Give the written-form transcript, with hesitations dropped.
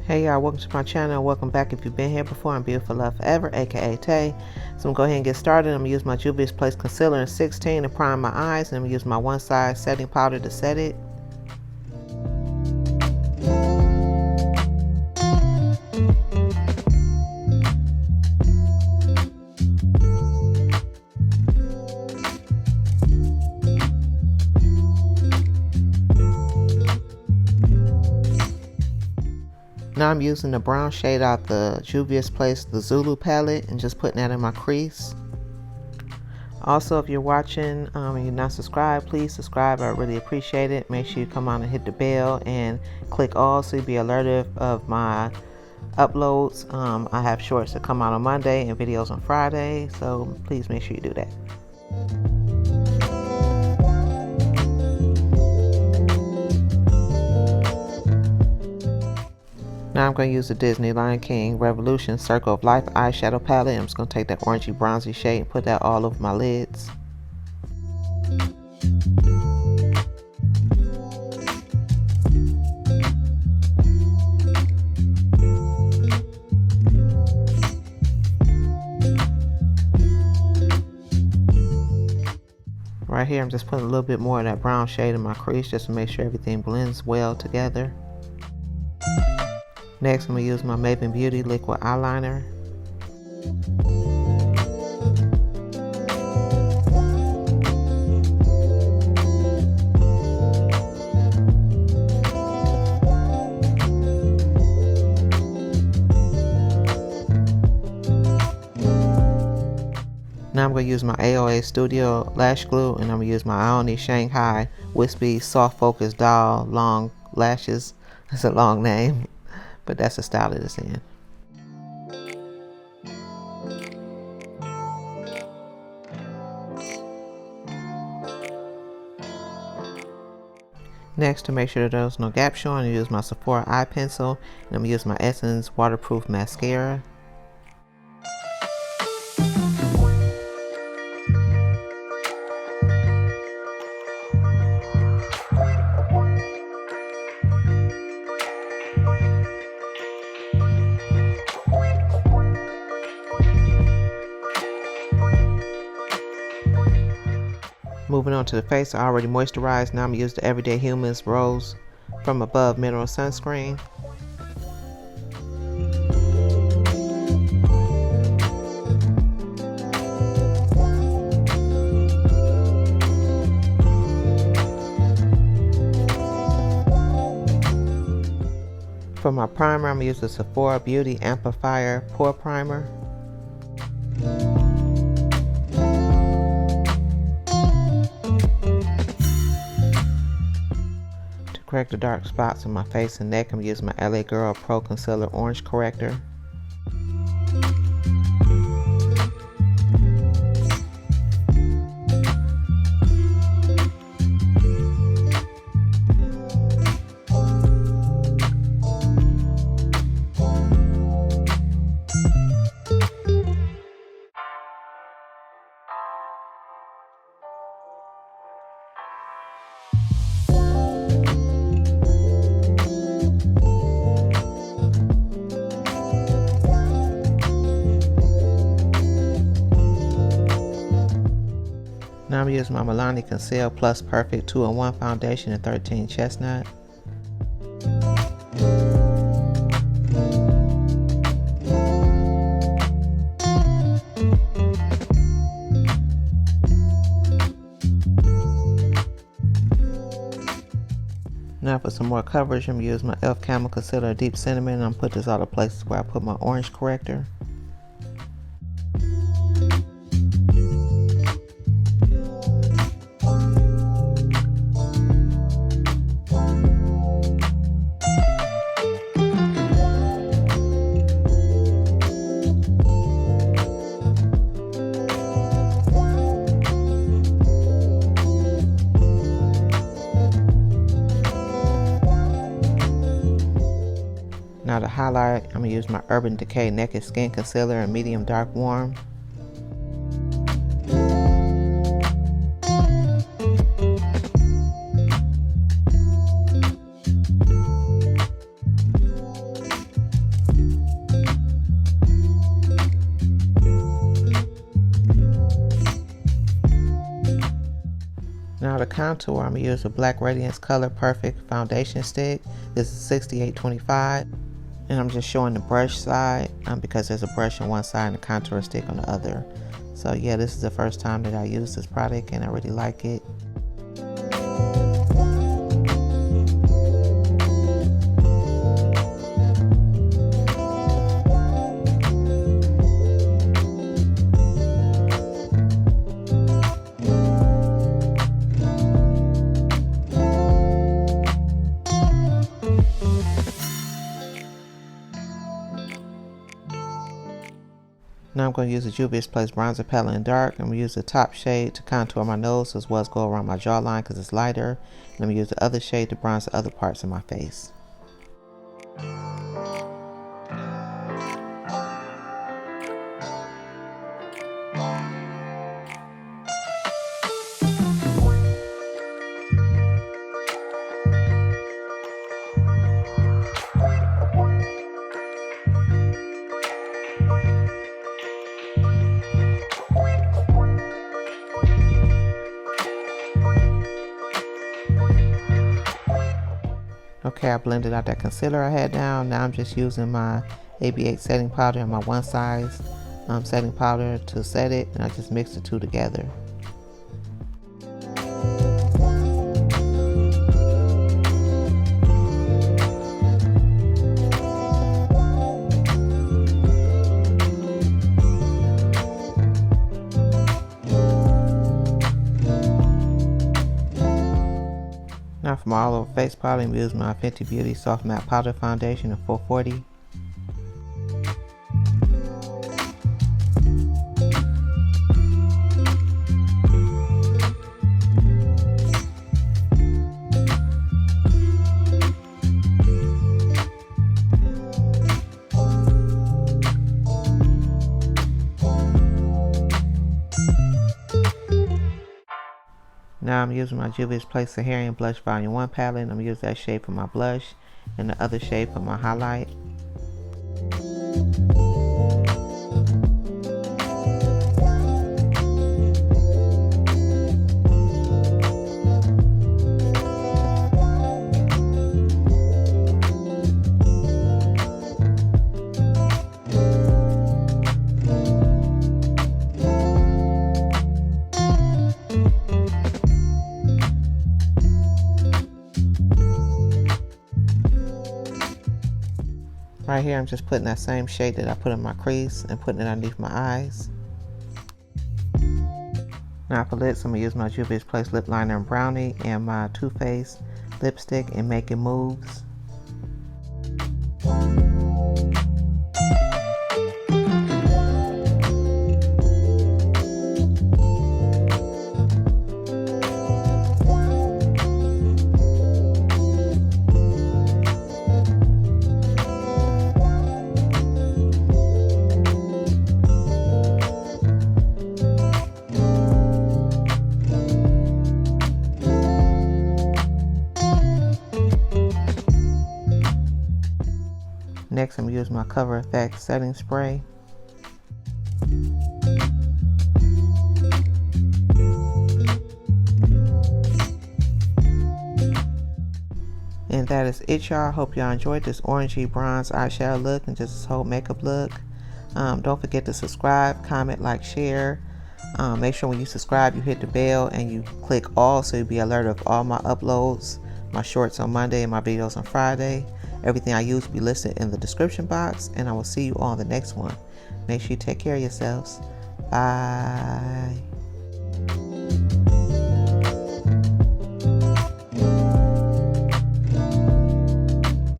Hey y'all, welcome to my channel. Welcome back if you've been here before. I'm Beautiful Love Forever, aka Tay. So I'm gonna go ahead and get started. I'm gonna use my Juvia's Place Concealer in 16 to prime my eyes, and I'm gonna use my One Size setting powder to set it. Now I'm using the brown shade out the Juvia's Place, the Zulu palette, and just putting that in my crease. Also, if you're watching and you're not subscribed, please subscribe. I really appreciate it. Make sure you come on and hit the bell and click all so you'll be alerted of my uploads. I have shorts that come out on Monday and videos on Friday, so please make sure you do that. Now I'm going to use the Disney Lion King Revolution Circle of Life eyeshadow palette. I'm just going to take that orangey bronzy shade and put that all over my lids. Right here I'm just putting a little bit more of that brown shade in my crease just to make sure everything blends well together. Next, I'm going to use my Maven Beauty liquid eyeliner. Now I'm going to use my AOA Studio Lash Glue, and I'm going to use my Ioni Shanghai Wispy Soft Focus Doll Long Lashes. That's a long name, but that's the style it is in. Next, to make sure that there's no gap showing, I use my Sephora eye pencil, and I'm going to use my Essence waterproof mascara. Moving on to the face, I already moisturized. Now I'm going to use the Everyday Humans Rose from Above Mineral Sunscreen. For my primer, I'm going to use the Sephora Beauty Amplifier Pore Primer. Correct the dark spots on my face and neck, I'm using my LA Girl Pro Concealer Orange Corrector. Now I'm using my Milani Conceal Plus Perfect 2-in-1 Foundation in 13 Chestnut. Now for some more coverage, I'm going to use my e.l.f. Camo Concealer Deep Cinnamon, and I'm going to put this all the places where I put my orange corrector. Now to highlight, I'm going to use my Urban Decay Naked Skin Concealer in Medium Dark Warm. contour, I'm going to use the Black Radiance Color Perfect Foundation Stick. This is $68.25. And I'm just showing the brush side because there's a brush on one side and a contour stick on the other. So yeah, this is the first time that I use this product and I really like it. Now I'm going to use the Juvia's Place Bronzer Palette in Dark. I'm going to use the top shade to contour my nose as well as go around my jawline because it's lighter. And I'm going to use the other shade to bronze the other parts of my face. Okay, I blended out that concealer I had down. Now I'm just using my AB8 setting powder and my one size setting powder to set it, and I just mix the two together. Now for my all over face powder, I'm using my Fenty Beauty Soft Matte Powder Foundation in 440. Now I'm using my Juvia's Place Saharian Blush Volume 1 palette, and I'm using that shade for my blush and the other shade for my highlight. Right here, I'm just putting that same shade that I put in my crease and putting it underneath my eyes. Now for lips, I'm going to use my Juvia's Place Lip Liner in Brownie and my Too Faced lipstick in Making Moves. Next, I'm going to use my Cover FX setting spray. And that is it, y'all. Hope y'all enjoyed this orangey bronze eyeshadow look and just this whole makeup look. Don't forget to subscribe, comment, like, share. Make sure when you subscribe you hit the bell and you click all so you'll be alerted of all my uploads, my shorts on Monday and my videos on Friday. Everything I use will be listed in the description box, and I will see you on the next one. Make sure you take care of yourselves. Bye.